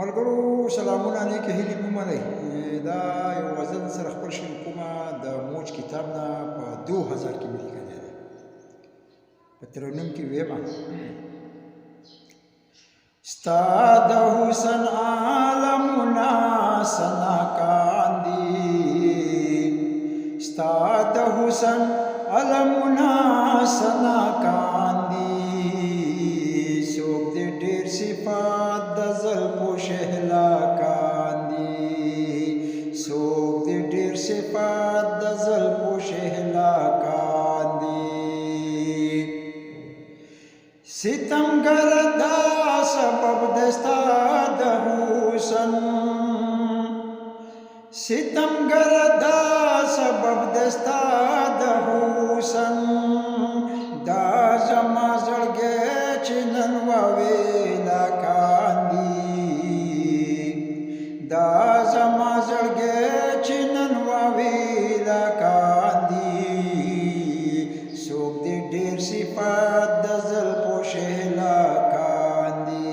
ملګرو سلامونه نیکې هیلې مو منئ. دا یو غزل سره خپل شروع کومه د موج کتاب نه په 2000 کې مې لیکلی دی. په ترنم کې ویمه ستا د حسن عالمونه ثنا کاندي، ستا د حسن عالمونه ثنا کاندي، څوک دې ډېر صفات د زلفو شهلا کاندي، څوک دې ډېر صفات د زلفو شهلا کاندي. ستمګر دا سبب دستا د حسن، ستمګر دا سبب دستا د حسن، دا زما زړګی چې نن واویلا کاندي، دا زما زړګی چې نن واویلا کاندي، څوک دې ډېر صفات د زلفو شهلا کاندي.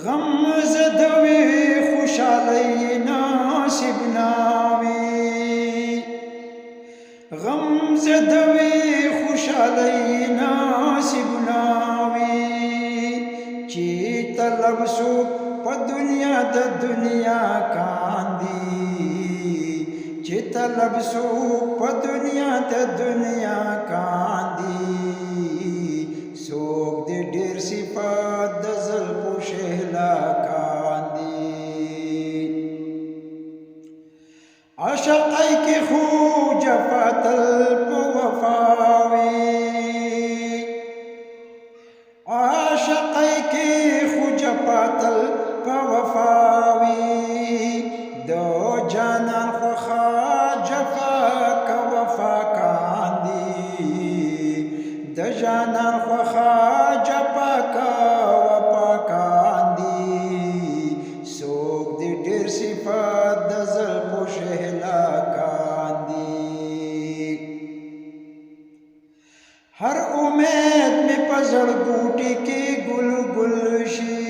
غم زدوي خوشحالۍ نصیب ناوي، غم زدوي خوشحالۍ نصیب ناوي، چې طلب سو په دنیا د دنیا کاندي، چې طلب سو په دنیا د دنیا کاندي، څوک دې ډېر صفات د زلفو شهلا کاندي. عاشقۍ کې خو جفا تل په وفا وي، عاشقۍ کې خو جفا تل په وفا وي، د جانان خوښه جفا که وفا کاندي، د جانان خوښه جفا که وفا کاندي، څوک دې ډېر صفات د زلفو شهلا کاندي. هر امید مې په زړګوټي کې ګل ګل شي،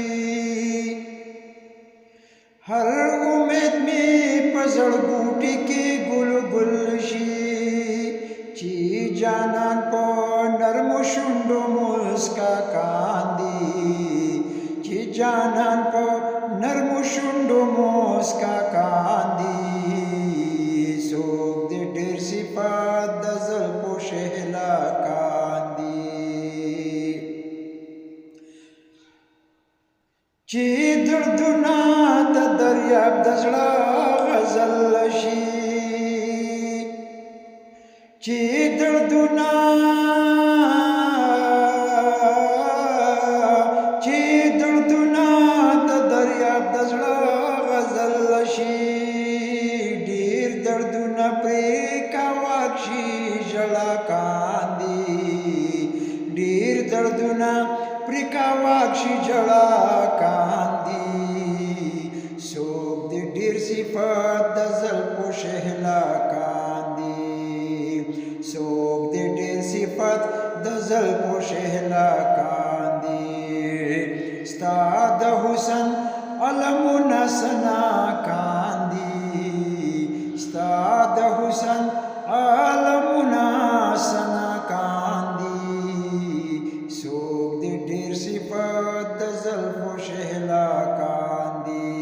هر امید مې په زړګوټي کې ګل ګل شي، چې جانان په نرمو شونډو مسکا کاندي، چې جانان په نرمو شونډو مسکا کاندي، څوک دې ډېر صفات د زلفو شهلا کاندي. چې دردونه د دریاب د زړه غزل شي، چې دردونه د دریاب د زړه غزل شي، ډېر دردونه پرې کاواک شي ژړا کاندي، ډېر دردونه پرې کاواک شي ژړا کاندي، څوک دې ډېر صفات د زلفو شهلا کاندي، څوک دې ډېر صفات د زلفو شهلا کاندي. ستا د حسن علمونه ثنا کاندي، ستا د حسن علمونه ثنا کاندي، څوک دې ډېر صفات د زلفو شهلا کاندي،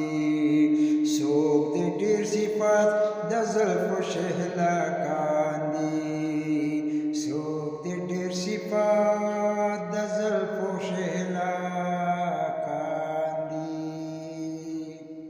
څوک دې ډېر صفات د زلفو شهلا کاندي.